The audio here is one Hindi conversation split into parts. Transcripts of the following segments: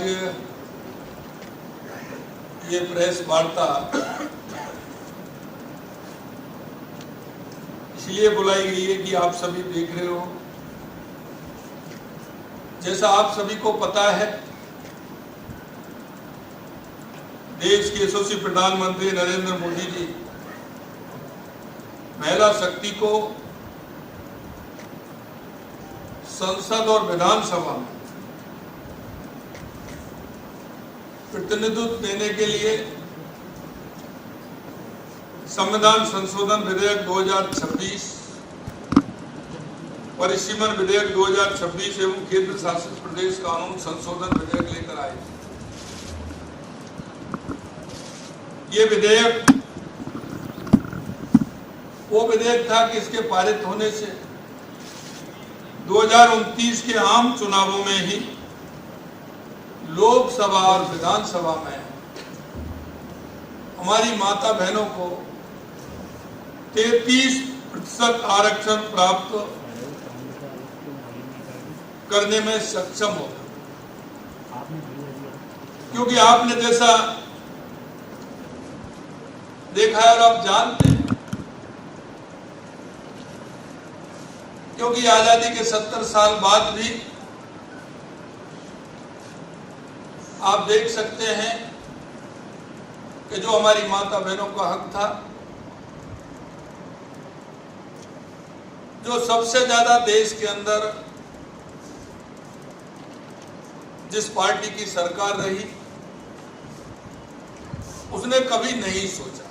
आज ये प्रेस वार्ता इसलिए बुलाई गई है कि आप सभी देख रहे हो, जैसा आप सभी को पता है, देश के यशस्वी प्रधानमंत्री नरेंद्र मोदी जी महिला शक्ति को संसद और विधानसभा में प्रतिनिधित्व देने के लिए संविधान संशोधन विधेयक 2026, परिसीमन विधेयक 2026 एवं केंद्र शासित प्रदेश कानून संशोधन विधेयक लेकर आए। ये विधेयक वो विधेयक था कि इसके पारित होने से 2029 के आम चुनावों में ही लोकसभा और विधानसभा में हमारी माता बहनों को 33% आरक्षण प्राप्त करने में सक्षम होगा। क्योंकि आपने जैसा देखा है और आप जानते हैं, क्योंकि आजादी के 70 साल बाद भी आप देख सकते हैं कि जो हमारी माता बहनों का हक था, जो सबसे ज्यादा देश के अंदर जिस पार्टी की सरकार रही, उसने कभी नहीं सोचा।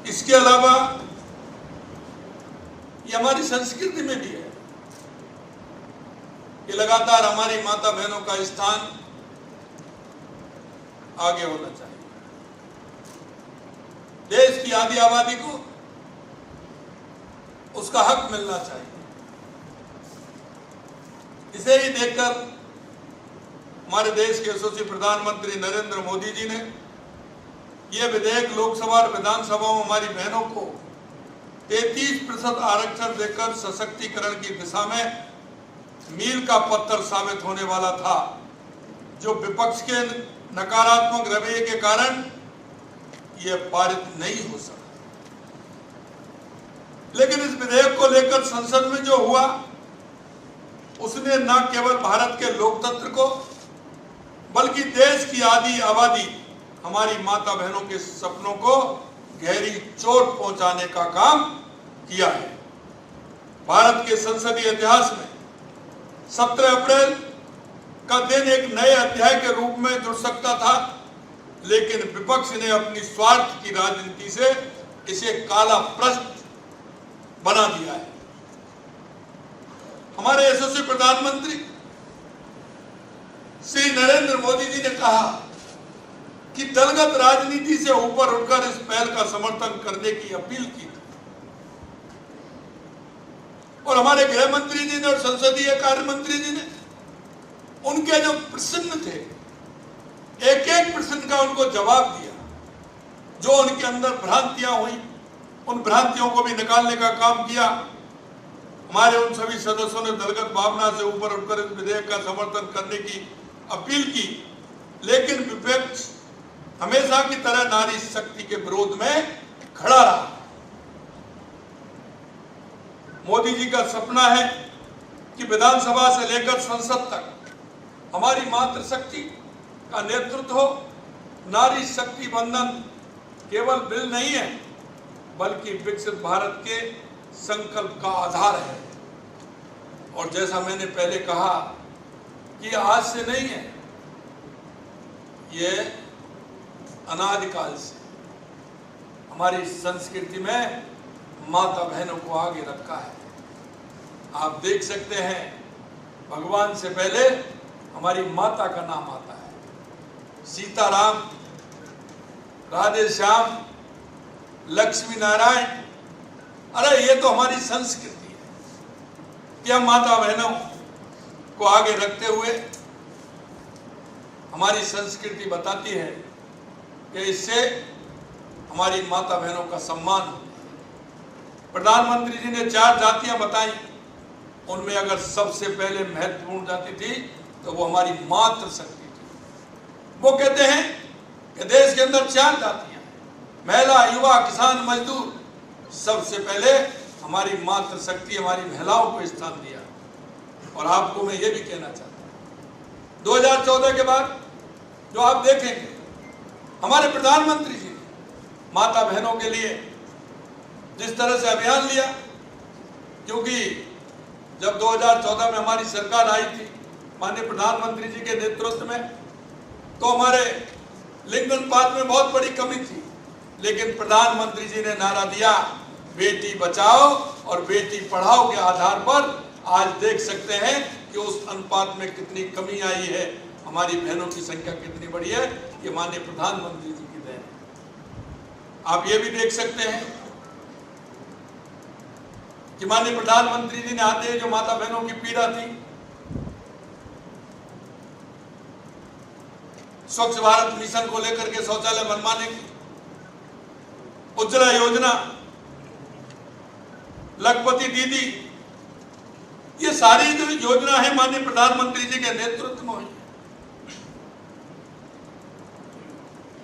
इसके अलावा ये हमारी संस्कृति में भी है कि लगातार हमारी माता बहनों का स्थान आगे होना चाहिए। देश की आधी आबादी को उसका हक मिलना चाहिए। इसे ही देखकर हमारे देश के यशस्वी प्रधानमंत्री नरेंद्र मोदी जी ने यह विधेयक लोकसभा और विधानसभा में हमारी बहनों को 33% आरक्षण देकर सशक्तिकरण की दिशा में मील का पत्थर साबित होने वाला था, जो विपक्ष के नकारात्मक रवैये के कारण यह पारित नहीं हो सका। लेकिन इस विधेयक को लेकर संसद में जो हुआ, उसने न केवल भारत के लोकतंत्र को बल्कि देश की आधी आबादी हमारी माता बहनों के सपनों को गहरी चोट पहुंचाने का काम किया है। भारत के संसदीय इतिहास में 17 अप्रैल का दिन एक नए अध्याय के रूप में जुड़ सकता था, लेकिन विपक्ष ने अपनी स्वार्थ की राजनीति से इसे काला पृष्ठ बना दिया है। हमारे यशस्वी प्रधानमंत्री श्री नरेंद्र मोदी जी ने कहा कि दलगत राजनीति से ऊपर उठकर इस पहल का समर्थन करने की अपील की, और हमारे गृह मंत्री जी ने और संसदीय कार्य मंत्री जी ने उनके जो प्रश्न थे, एक एक प्रश्न का उनको जवाब दिया। जो उनके अंदर भ्रांतियां हुई, उन भ्रांतियों को भी निकालने का काम किया। हमारे उन सभी सदस्यों ने दलगत भावना से ऊपर उठकर इस विधेयक का समर्थन करने की अपील की, लेकिन विपक्ष हमेशा की तरह नारी शक्ति के विरोध में खड़ा रहा। मोदी जी का सपना है कि विधानसभा से लेकर संसद तक हमारी मातृशक्ति का नेतृत्व हो। नारी शक्ति बंधन केवल बिल नहीं है, बल्कि विकसित भारत के संकल्प का आधार है। और जैसा मैंने पहले कहा कि आज से नहीं है, ये अनादिकाल से हमारी संस्कृति में माता बहनों को आगे रखा है। आप देख सकते हैं, भगवान से पहले हमारी माता का नाम आता है। सीताराम, राधे श्याम, लक्ष्मी नारायण, अरे ये तो हमारी संस्कृति है कि हम माता बहनों को आगे रखते हुए, हमारी संस्कृति बताती है कि इससे हमारी माता बहनों का सम्मान होता है। प्रधानमंत्री जी ने 4 जातियां बताई उनमें अगर सबसे पहले महत्वपूर्ण जाती थी तो वो हमारी मातृशक्ति थी। वो कहते हैं कि देश के अंदर 4 जातियां हैं, महिला, युवा, किसान, मजदूर। सबसे पहले हमारी मातृशक्ति, हमारी महिलाओं को स्थान दिया। और आपको मैं ये भी कहना चाहता हूँ, 2014 के बाद जो आप देखेंगे, हमारे प्रधानमंत्री जी ने माता बहनों के लिए जिस तरह से अभियान लिया, क्योंकि जब 2014 में हमारी सरकार आई थी माननीय प्रधानमंत्री जी के नेतृत्व में, तो हमारे लिंग अनुपात में बहुत बड़ी कमी थी। लेकिन प्रधानमंत्री जी ने नारा दिया, बेटी बचाओ और बेटी पढ़ाओ के आधार पर आज देख सकते हैं कि उस अनुपात में कितनी कमी आई है, हमारी बहनों की संख्या कितनी बढ़ी है। ये माननीय प्रधानमंत्री जी की देन है। आप ये भी देख सकते हैं कि माननीय प्रधानमंत्री जी ने आते हैं जो माता बहनों की पीड़ा थी, स्वच्छ भारत मिशन को लेकर के शौचालय बनवाने की, उज्ज्वला योजना, लखपति दीदी, ये सारी जो योजना है माननीय प्रधानमंत्री जी के नेतृत्व में हुई है।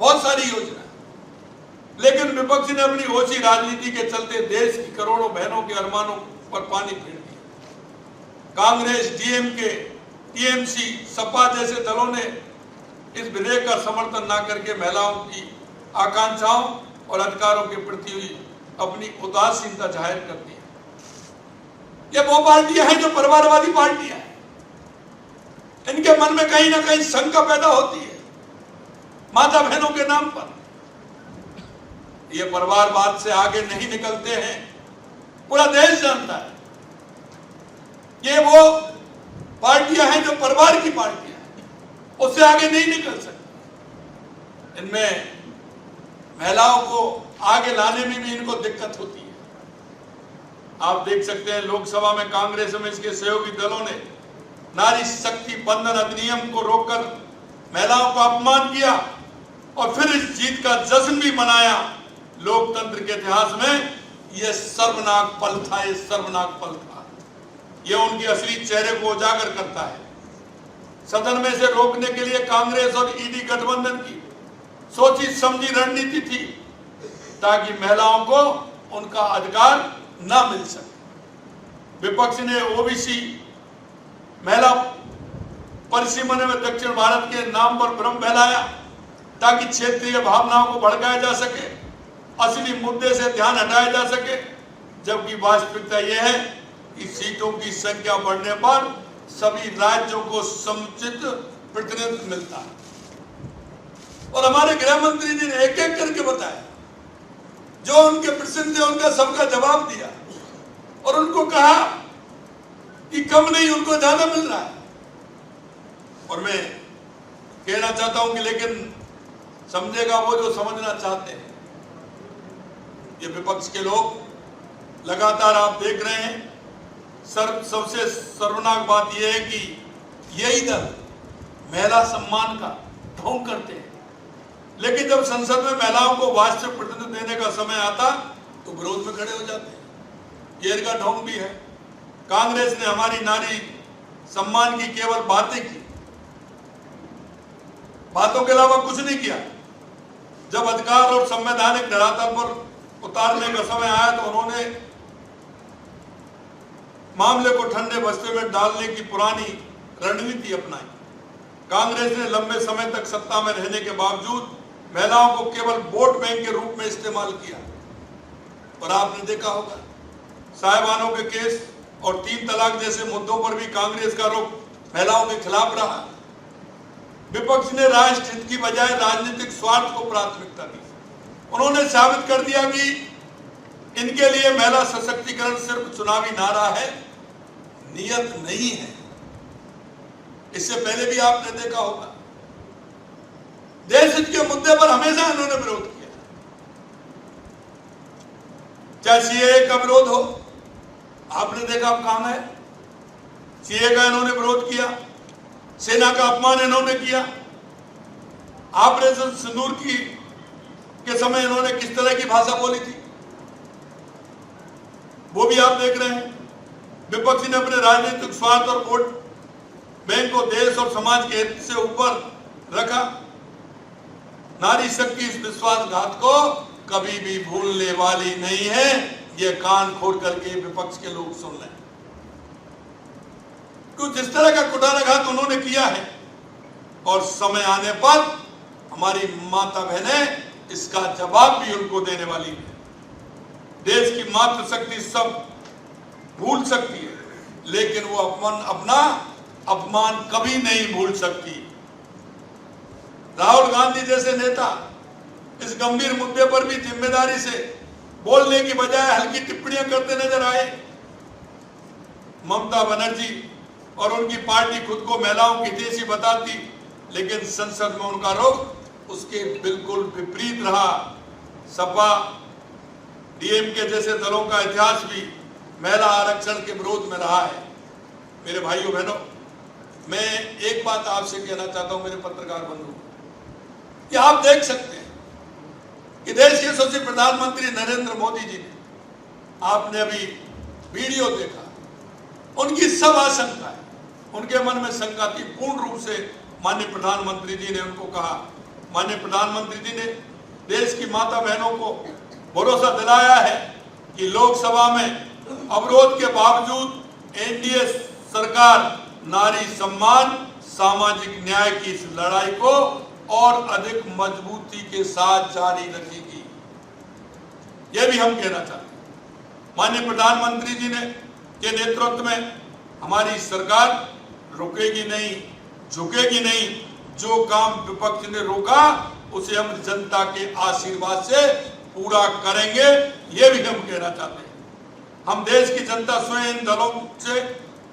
बहुत सारी योजना, लेकिन विपक्ष ने अपनी ओछी राजनीति के चलते देश की करोड़ों बहनों के अरमानों पर पानी फेर दिया। कांग्रेस, डीएमके, टीएमसी, सपा जैसे दलों ने इस विधेयक का समर्थन न करके महिलाओं की आकांक्षाओं और अधिकारों के प्रति हुई अपनी उदासीनता जाहिर कर दी। ये वो पार्टियां हैं जो परिवारवादी पार्टियां हैं। इनके मन में कहीं ना कहीं शंका पैदा होती है माता बहनों के नाम पर। ये परिवारवाद से आगे नहीं निकलते हैं, पूरा देश जानता है। ये वो पार्टियां हैं जो परिवार की पार्टियां हैं, उससे आगे नहीं निकल सकती। इनमें महिलाओं को आगे लाने में भी इनको दिक्कत होती है। आप देख सकते हैं लोकसभा में कांग्रेस में इसके सहयोगी दलों ने नारी शक्ति बंधन अधिनियम को रोककर महिलाओं का अपमान किया और फिर इस जीत का जश्न भी मनाया। लोकतंत्र के इतिहास में यह सर्वनाक पल था, यह सर्वनाक पल था। यह उनकी असली चेहरे को उजागर करता है। सदन में से रोकने के लिए कांग्रेस और ईडी गठबंधन की सोची समझी रणनीति थी ताकि महिलाओं को उनका अधिकार ना मिल सके। विपक्ष ने ओबीसी महिला परिसीमन में दक्षिण भारत के नाम पर भ्रम फैलाया ताकि क्षेत्रीय भावनाओं को भड़काया जा सके, असली मुद्दे से ध्यान हटाया जा सके। जबकि वास्तविकता यह है कि सीटों की संख्या बढ़ने पर सभी राज्यों को समुचित प्रतिनिधित्व मिलता है। और हमारे गृह मंत्री जी ने एक एक करके बताया, जो उनके प्रश्न थे उनका सबका जवाब दिया और उनको कहा कि कम नहीं, उनको ज्यादा मिल रहा है। और मैं कहना चाहता हूं कि लेकिन समझेगा वो जो समझना चाहते हैं। ये विपक्ष के लोग लगातार आप देख रहे हैं, सबसे सर्वनाक बात यह है कि यही दल महिला सम्मान का ढोंग करते हैं, लेकिन जब संसद में महिलाओं को वास्तविक प्रतिनिधित्व देने का समय आता तो विरोध में खड़े हो जाते हैं। ये इनका ढोंग भी है। कांग्रेस ने हमारी नारी सम्मान की केवल बातें की, बातों के अलावा कुछ नहीं किया। जब अधिकार और संवैधानिक धरातल पर उतारने का समय आया तो उन्होंने मामले को ठंडे बस्ते में डालने की पुरानी रणनीति अपनाई। कांग्रेस ने लंबे समय तक सत्ता में रहने के बावजूद महिलाओं को केवल वोट बैंक के रूप में इस्तेमाल किया। और आपने देखा होगा साहिबानों के केस और 3 तलाक जैसे मुद्दों पर भी कांग्रेस का रुख महिलाओं के खिलाफ रहा। विपक्ष ने राष्ट्र हित की बजाय राजनीतिक स्वार्थ को प्राथमिकता दी। उन्होंने साबित कर दिया कि इनके लिए महिला सशक्तिकरण सिर्फ चुनावी नारा है, नियत नहीं है। इससे पहले भी आपने देखा होगा देश हित के मुद्दे पर हमेशा इन्होंने विरोध किया। चाहे सीएए का विरोध हो, आपने देखा अब कहां है, सीएए का इन्होंने विरोध किया, सेना का अपमान इन्होंने किया। ऑपरेशन सिंदूर के समय इन्होंने किस तरह की भाषा बोली थी वो भी आप देख रहे हैं। विपक्ष ने अपने राजनीतिक स्वार्थ और वोट बैंक को देश और समाज के हित से ऊपर रखा। नारी शक्ति इस विश्वासघात को कभी भी भूलने वाली नहीं है। ये कान खोल करके विपक्ष के लोग सुन लें। तो जिस तरह का कुठाराघात उन्होंने किया है और समय आने पर हमारी माता बहनें इसका जवाब भी उनको देने वाली है। देश की मातृशक्ति सब भूल सकती है, लेकिन वो अपना अपमान कभी नहीं भूल सकती। राहुल गांधी जैसे नेता इस गंभीर मुद्दे पर भी जिम्मेदारी से बोलने की बजाय हल्की टिप्पणियां करते नजर आए। ममता बनर्जी और उनकी पार्टी खुद को महिलाओं की हितैषी बताती, लेकिन संसद में उनका रुख उसके बिल्कुल विपरीत रहा। सपा डीएमके जैसे दलों का इतिहास भी महिला आरक्षण के विरोध में रहा है। मेरे भाइयों बहनों, मैं एक बात आपसे कहना चाहता हूं मेरे पत्रकार बंधु, कि आप देख सकते हैं कि देश के यशस्वी प्रधानमंत्री नरेंद्र मोदी जी ने, आपने अभी वीडियो देखा, उनकी सब आशंकाएं, उनके मन में शंका थी, पूर्ण रूप से माननीय प्रधानमंत्री जी ने उनको कहा। माननीय प्रधानमंत्री जी ने देश की माता बहनों को भरोसा दिलाया है कि लोकसभा में अवरोध के बावजूद एनडीए सरकार नारी सम्मान, सामाजिक न्याय की इस लड़ाई को और अधिक मजबूती के साथ जारी रखेगी। यह भी हम कहना चाहते हैं। माननीय प्रधानमंत्री जी ने के नेतृत्व में हमारी सरकार रुकेगी नहीं, झुकेगी नहीं। जो काम विपक्ष ने रोका उसे हम जनता के आशीर्वाद से पूरा करेंगे, यह भी हम कहना चाहते हैं। हम देश की जनता स्वयं इन दलों से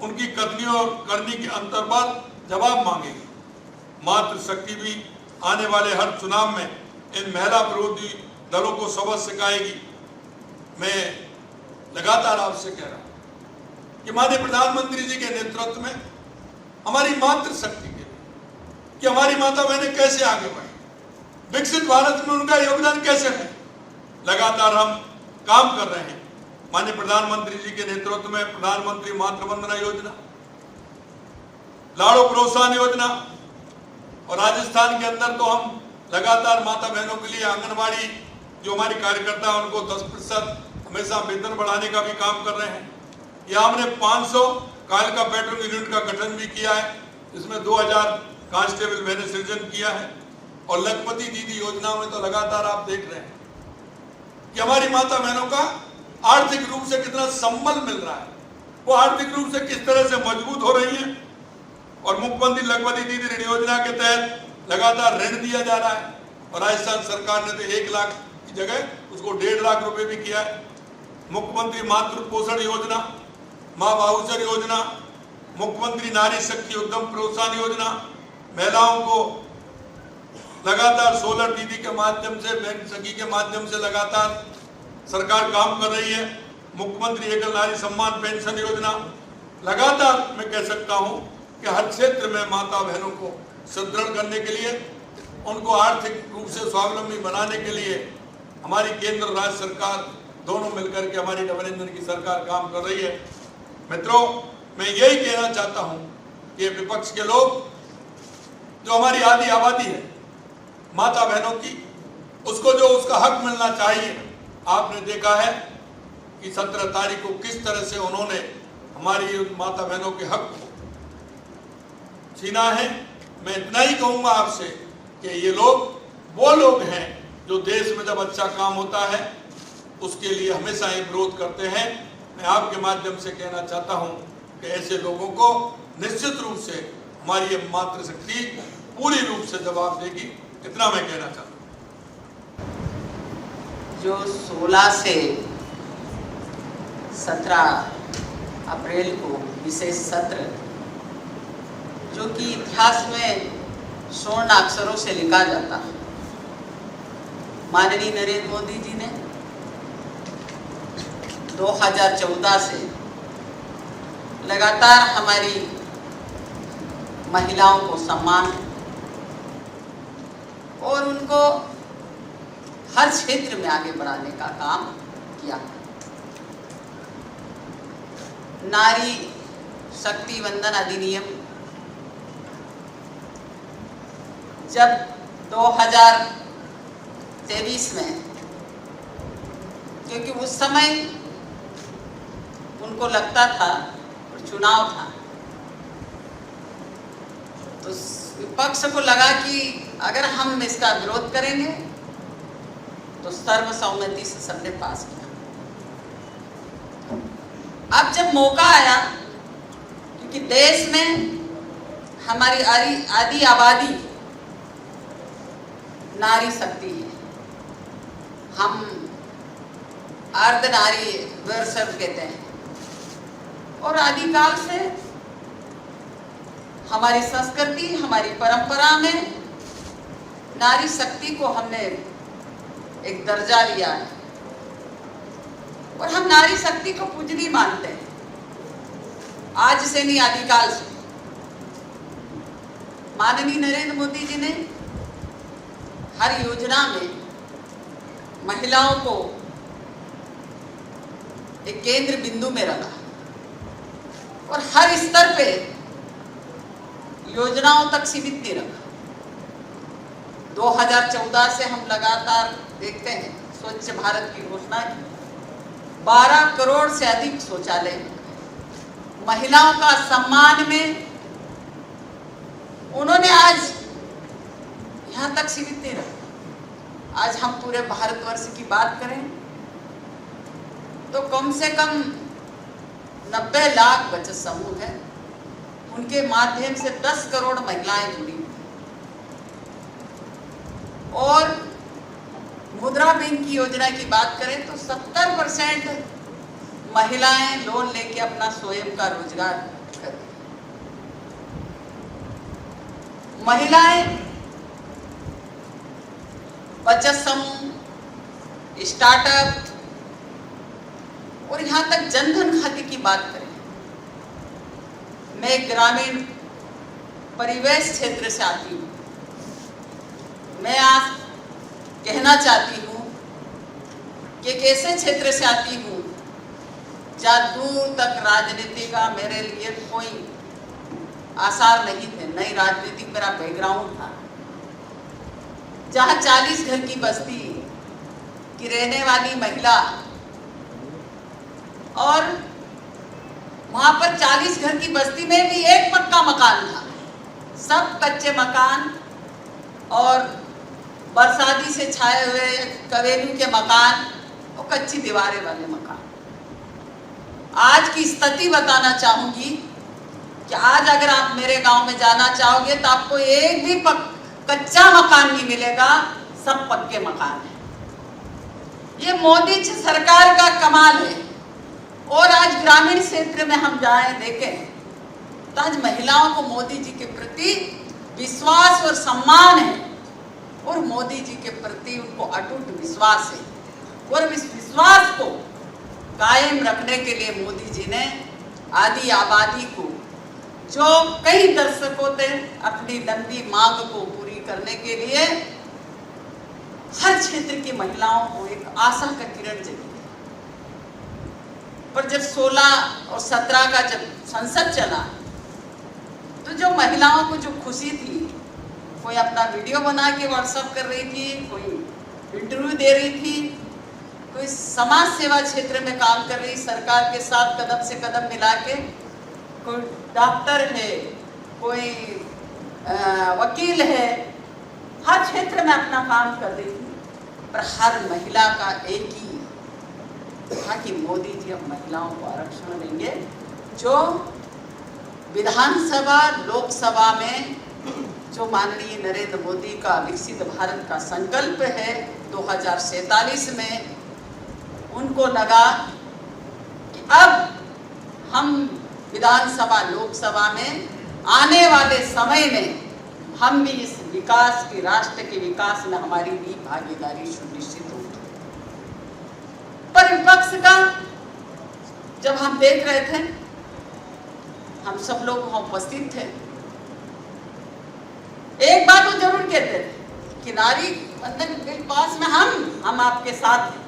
उनकी कथनियों और करनी के अंतर पर जवाब मांगेगी। मातृशक्ति भी आने वाले हर चुनाव में इन महिला विरोधी दलों को सबक सिखाएगी। मैं लगातार आपसे कह रहा हूं कि माननीय प्रधानमंत्री जी के नेतृत्व में हमारी मातृशक्ति के लिए कि हमारी माता बहनें कैसे आगे बढ़े, विकसित भारत में उनका योगदान कैसे है, लगातार हम काम कर रहे हैं। माननीय प्रधानमंत्री जी के नेतृत्व में प्रधानमंत्री मातृ वंदना योजना, लाड़ो प्रोत्साहन योजना, और राजस्थान के अंदर तो हम लगातार माता बहनों के लिए आंगनबाड़ी जो हमारी कार्यकर्ता है उनको 10% हमेशा वेतन बढ़ाने का भी काम कर रहे हैं। यहाँ हमने 500 कालिका पेट्रोलिंग यूनिट का गठन भी किया है, इसमें 2000 कांस्टेबल मैंने सृजन किया है। और लखपति दीदी योजना में तो लगातार आप देख रहे हैं कि हमारी माता बहनों का आर्थिक रूप से कितना संबल मिल रहा है, वो आर्थिक रूप से किस तरह से मजबूत हो रही है। और मुख्यमंत्री लखपति दीदी ऋण योजना के तहत लगातार ऋण दिया जा रहा है, और राजस्थान सरकार ने तो 1 लाख की जगह उसको 1.5 लाख रुपए भी किया है। मुख्यमंत्री मातृ पोषण योजना, माँ वाउचर योजना, मुख्यमंत्री नारी शक्ति उद्यम प्रोत्साहन योजना, महिलाओं को लगातार सोलर दीदी के माध्यम से, बैंक सखी के माध्यम से लगातार सरकार काम कर रही है। मुख्यमंत्री एकल नारी सम्मान पेंशन योजना, लगातार मैं कह सकता हूं कि हर क्षेत्र में माता बहनों को सुदृढ़ करने के लिए, उनको आर्थिक रूप से स्वावलंबी बनाने के लिए हमारी केंद्र और राज्य सरकार दोनों मिलकर के हमारी डबल इंजन की सरकार काम कर रही है। मित्रों, मैं यही कहना चाहता हूं कि विपक्ष के लोग, जो हमारी आधी आबादी है माता बहनों की, उसको जो उसका हक मिलना चाहिए, आपने देखा है कि 17 तारीख को किस तरह से उन्होंने हमारी माता बहनों के हक को छीना है। मैं इतना ही कहूंगा आपसे कि ये लोग वो लोग हैं जो देश में जब अच्छा काम होता है उसके लिए हमेशा ही विरोध करते हैं। मैं आपके माध्यम से कहना चाहता हूं कि ऐसे लोगों को निश्चित रूप से हमारी ये मातृशक्ति पूरी रूप से जवाब देगी, इतना मैं कहना चाहता हूं। जो 16 से 17 अप्रैल को विशेष सत्र, जो कि इतिहास में स्वर्ण अक्षरों से लिखा जाता है, माननीय नरेंद्र मोदी जी ने 2014 से लगातार हमारी महिलाओं को सम्मान और उनको हर क्षेत्र में आगे बढ़ाने का काम किया। नारी शक्ति वंदन अधिनियम जब 2023 में, क्योंकि उस समय उनको लगता था चुनाव था, तो विपक्ष को लगा कि अगर हम इसका विरोध करेंगे तो सर्वसम्मति से सबने पास किया। अब जब मौका आया, क्योंकि देश में हमारी आधी आबादी नारी शक्ति है, हम अर्ध नारी वर्षव कहते हैं, और आदिकाल से हमारी संस्कृति हमारी परंपरा में नारी शक्ति को हमने एक दर्जा दिया है और हम नारी शक्ति को पूजनीय मानते हैं। आज से नहीं, आदिकाल से। माननीय नरेंद्र मोदी जी ने हर योजना में महिलाओं को एक केंद्र बिंदु में रखा और हर स्तर पे योजनाओं तक सीमित नहीं रखा। 2014 से हम लगातार देखते हैं स्वच्छ भारत की घोषणा की, 12 करोड़ से अधिक शौचालय महिलाओं का सम्मान में उन्होंने आज यहां तक सीमित नहीं रखा। आज हम पूरे भारतवर्ष की बात करें तो कम से कम 90 लाख बचत समूह है, उनके माध्यम से 10 करोड़ महिलाएं जुड़ी हुई, और मुद्रा बैंक की योजना की बात करें तो 70% महिलाएं लोन लेके अपना स्वयं का रोजगार करती। महिलाएं बचत समूह, स्टार्टअप और यहां तक जनधन खाते की बात करें, मैं ग्रामीण परिवेश क्षेत्र से आती हूँ। मैं आज कहना चाहती हूँ कि एक ऐसे क्षेत्र से आती हूँ जहाँ दूर तक राजनीति का मेरे लिए कोई आसार नहीं थे, नई राजनीतिक मेरा बैकग्राउंड था, जहाँ 40 घर की बस्ती की रहने वाली महिला, और वहां पर 40 घर की बस्ती में भी एक पक्का मकान था, सब कच्चे मकान और बरसाती से छाए हुए कवेलू के मकान और कच्ची दीवारें वाले मकान। आज की स्थिति बताना चाहूंगी कि आज अगर आप मेरे गांव में जाना चाहोगे तो आपको एक भी कच्चा मकान नहीं मिलेगा, सब पक्के मकान है। ये मोदी जी सरकार का कमाल है। और आज ग्रामीण क्षेत्र में हम जाएं देखें तो आज महिलाओं को मोदी जी के प्रति विश्वास और सम्मान है, और मोदी जी के प्रति उनको अटूट विश्वास है, और इस विश्वास को कायम रखने के लिए मोदी जी ने आधी आबादी को, जो कई दशकों से अपनी लंबी मांग को पूरी करने के लिए हर क्षेत्र की महिलाओं को एक आशा का किरण जगी। पर जब 16 और 17 का जब संसद चला तो जो महिलाओं को जो खुशी थी, कोई अपना वीडियो बना के व्हाट्सएप कर रही थी, कोई इंटरव्यू दे रही थी, कोई समाज सेवा क्षेत्र में काम कर रही, सरकार के साथ कदम से कदम मिला के, कोई डॉक्टर है, कोई वकील है, हर क्षेत्र में अपना काम कर रही थी। पर हर महिला का एक ही था कि मोदी जी अब महिलाओं को आरक्षण देंगे। जो विधानसभा लोकसभा में जो माननीय नरेंद्र मोदी का विकसित भारत का संकल्प है 2047 में, उनको लगा कि अब हम विधानसभा लोकसभा में आने वाले समय में हम भी इस विकास की, राष्ट्र के विकास में हमारी भी भागीदारी सुनिश्चित होगी। पर विपक्ष का जब हम देख रहे थे, हम सब लोग वहां उपस्थित थे, एक बात वो जरूर कहते थे कि नारी वंदन बिल पास में हम आपके साथ हैं।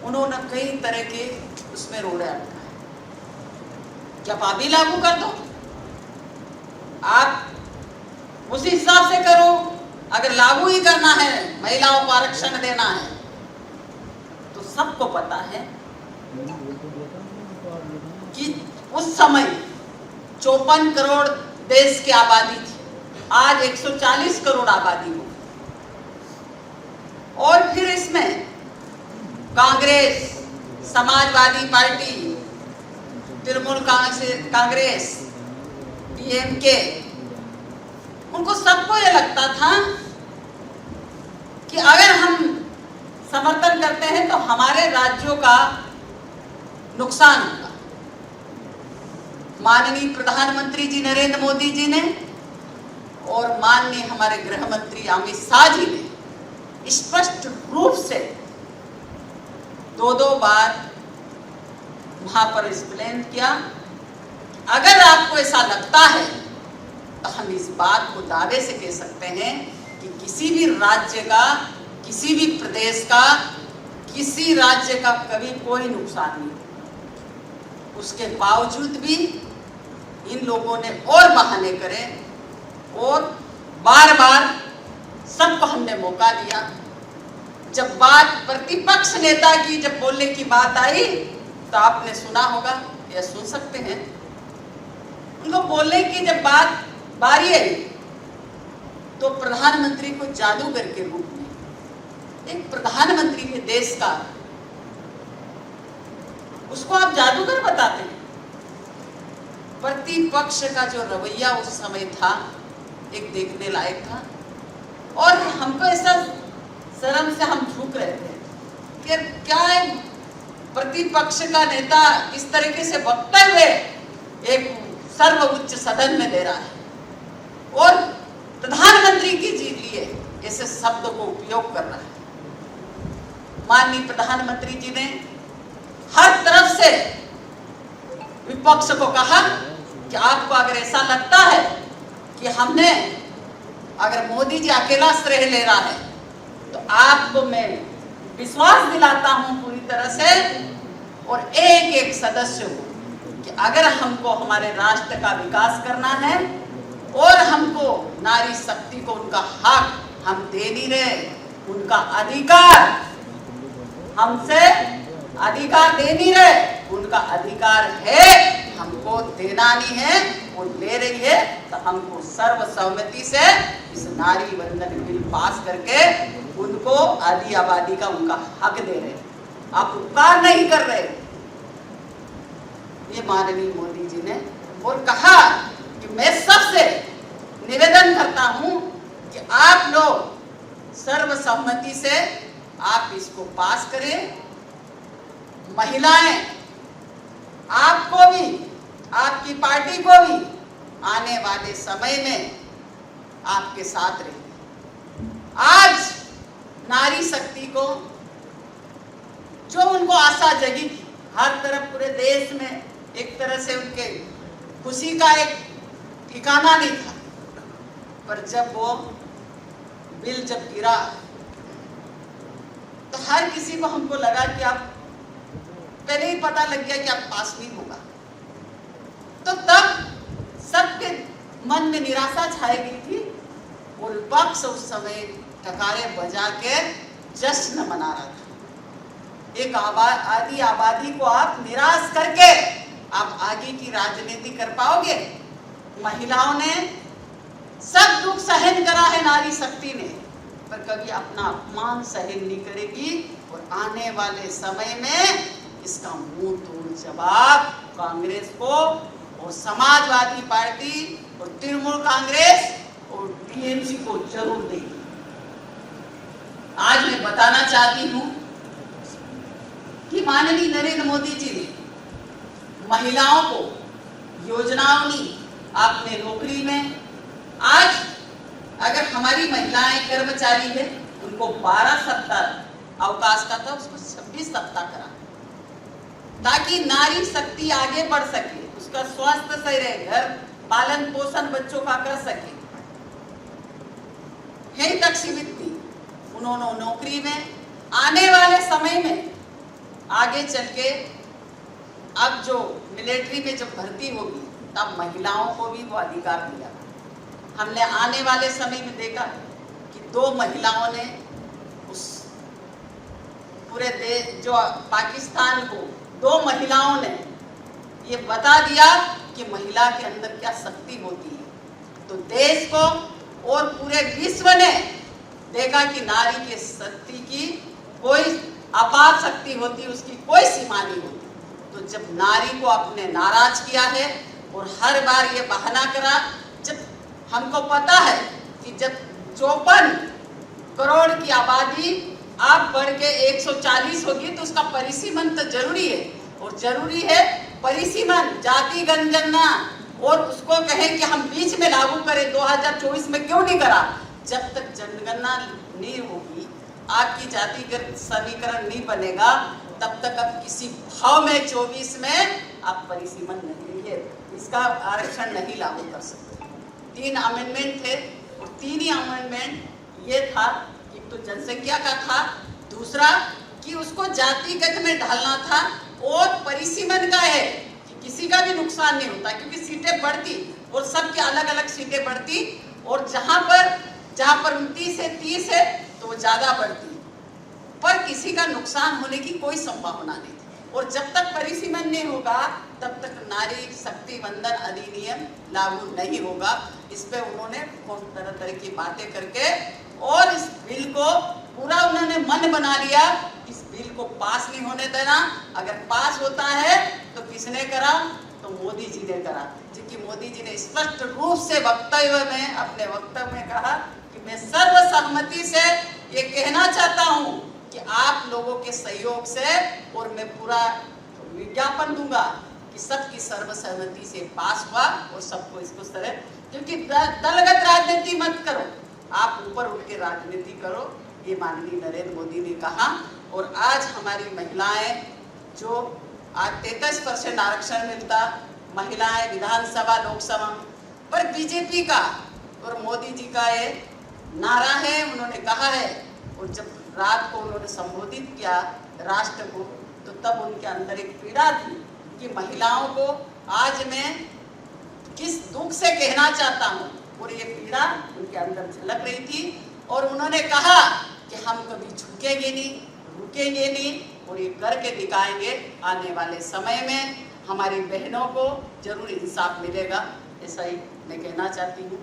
उन्होंने कई तरह के उसमें रोड़े अटकाए, जब आप भी लागू कर दो, आप उसी हिसाब से करो। अगर लागू ही करना है, महिलाओं को आरक्षण देना है, तो सबको पता है कि उस समय 54 करोड़ देश की आबादी थी, आज 140 करोड़ आबादी हो। और फिर इसमें कांग्रेस, समाजवादी पार्टी, तृणमूल कांग्रेस, डीएमके, उनको सबको ये लगता था कि अगर हम समर्थन करते हैं तो हमारे राज्यों का नुकसान होगा। माननीय प्रधानमंत्री जी नरेंद्र मोदी जी ने और माननीय हमारे गृह मंत्री अमित शाह जी ने स्पष्ट रूप से दो बार वहां पर एक्सप्लेन किया। अगर आपको ऐसा लगता है तो हम इस बात को दावे से कह सकते हैं कि किसी भी राज्य का, किसी भी प्रदेश का, किसी राज्य का कभी कोई नुकसान नहीं। उसके बावजूद भी इन लोगों ने और बहाने करे और बार बार सबको हमने मौका दिया। जब बात प्रतिपक्ष नेता की जब बोलने की बात आई तो आपने सुना होगा या सुन सकते हैं, उनको बोलने की जब बारी आई तो प्रधानमंत्री को जादूगर के रूप में, एक प्रधानमंत्री के देश का, उसको आप जादूगर बताते हैं। प्रतिपक्ष का जो रवैया उस समय था एक देखने लायक था और हमको ऐसा शर्म से हम झुक रहे थे कि क्या है, प्रतिपक्ष का नेता इस तरीके से वक्तव्य एक सर्वोच्च सदन में दे रहा है और प्रधानमंत्री की जी लिए ऐसे शब्द को उपयोग कर रहा है। माननीय प्रधानमंत्री जी ने हर तरफ से विपक्ष को कहा कि आपको अगर ऐसा लगता है कि हमने, अगर मोदी जी अकेला श्रेय ले रहा है, तो आपको मैं विश्वास दिलाता हूं पूरी तरह से और एक एक सदस्य को कि अगर हमको हमारे राष्ट्र का विकास करना है और हमको नारी शक्ति को उनका हक हम दे नहीं रहे, उनका अधिकार हमसे अधिकार दे नहीं रहे, उनका अधिकार है, हमको देना नहीं है, वो ले रही है, तो हमको सर्वसम्मति से इस नारी वंदन बिल पास करके उनको आधी आबादी का उनका हक दे रहे। आप उपकार नहीं कर रहे। ये माननीय मोदी जी ने और कहा कि मैं सबसे निवेदन करता हूं कि आप लोग सर्वसम्मति से आप इसको पास करें। महिलाएं आपको भी, आपकी पार्टी को भी आने वाले समय में आपके साथ रहे। आज नारी शक्ति को जो उनको आशा जगी थी, हर तरफ पूरे देश में एक तरह से उनके खुशी का एक ठिकाना नहीं था, पर जब वो बिल जब गिरा तो हर किसी को हमको लगा कि आप पहले ही पता लग गया कि आप पास नहीं होगा। तो तब सबके मन में निराशा छाई गई थी और विपक्ष उस समय टकारे बजा के जश्न मना रहा था। एक आधी आबादी को आप निराश करके आप आगे की राजनीति कर पाओगे? महिलाओं ने सब दुख सहन करा है नारी शक्ति ने, पर कभी अपना अपमान सहन नहीं करेगी और आने वाले समय में इसका मुंह तोड़ जवाब कांग्रेस को और समाजवादी पार्टी और तृणमूल कांग्रेस और टीएमसी को जरूर देगी। आज मैं बताना चाहती हूं कि माननीय नरेंद्र मोदी जी ने महिलाओं को योजनाओं दी, आपने नौकरी में, आज अगर हमारी महिलाएं कर्मचारी है उनको 12 सप्ताह अवकाश का था, उसको 26 सप्ताह करा ताकि नारी शक्ति आगे बढ़ सके, उसका स्वास्थ्य सही रहे, घर पालन पोषण बच्चों का कर सके। यही तक सीमित थी उन्होंने नौकरी में। आने वाले समय में आगे चल के अब जो मिलिट्री में जब भर्ती होगी तब महिलाओं को भी वो अधिकार दिया। हमने आने वाले समय में देखा कि 2 महिलाओं ने उस पूरे देश जो पाकिस्तान को 2 महिलाओं ने ये बता दिया कि महिला के अंदर क्या शक्ति होती है। तो देश को और पूरे विश्व ने देखा कि नारी के शक्ति की कोई अपार शक्ति होती, उसकी कोई सीमा नहीं होती। तो जब नारी को आपने नाराज किया है और हर बार ये बहाना करा, जब हमको पता है कि जब 54 करोड़ की आबादी आप बढ़ के 140 होगी तो उसका परिसीमन तो जरूरी है। और जरूरी है परिसीमन, जाति जनगणना, और उसको कहें कि हम बीच में लागू करें 2024 में, क्यों नहीं करा? जब तक जनगणना नहीं होगी, आपकी जातिगत समीकरण नहीं बनेगा, तब तक आप किसी भाव में 24 में आप परिसीमन नहीं है, इसका आरक्षण नहीं लागू कर सकते। 3 अमेंडमेंट थे और 3 ही अमेंडमेंट ये था कि तो जनसंख्या का था, दूसरा कि उसको जातिगत में ढालना था, और परिसीमन का है कि किसी का भी नुकसान नहीं होता, क्योंकि सीटें बढ़ती और सबके अलग अलग सीटें बढ़ती, और जहां पर 29 है 30 है तो वो ज्यादा बढ़ती, पर किसी का नुकसान होने की कोई संभावना नहीं थी। और जब तक परिसीमन नहीं होगा तब तक नारी शक्ति वंदन अधिनियम लागू नहीं होगा। इस पे उन्होंने बहुत तरह की बातें करके और इस बिल को पूरा उन्होंने मन बना लिया, इस बिल को पास नहीं होने देना। अगर पास होता है तो किसने करा? तो मोदी जी ने करा, क्योंकि मोदी जी ने स्पष्ट रूप से अपने वक्तव्य में कहा कि मैं सर्वसम्मति से ये कहना चाहता हूँ कि आप लोगों के सहयोग से, और मैं पूरा विज्ञापन दूंगा कि सबकी सर्वसम्मति से पास हुआ और सबको इसको तरह, क्योंकि दलगत राजनीति मत करो, आप ऊपर उठ के राजनीति करो, ये माननीय नरेंद्र मोदी ने कहा। और आज हमारी महिलाएं जो आज 33% आरक्षण मिलता, महिलाएं विधानसभा लोकसभा पर बीजेपी का और मोदी जी का ये नारा है, उन्होंने कहा है। और जब रात को उन्होंने संबोधित किया राष्ट्र को, तो तब उनके अंदर एक पीड़ा थी कि महिलाओं को आज मैं किस दुख से कहना चाहता हूँ, और ये पीड़ा उनके अंदर झलक रही थी। और उन्होंने कहा कि हम कभी झुकेंगे नहीं, रुकेंगे नहीं, और ये करके दिखाएंगे। आने वाले समय में हमारी बहनों को जरूर इंसाफ मिलेगा, ऐसा ही मैं कहना चाहती हूँ।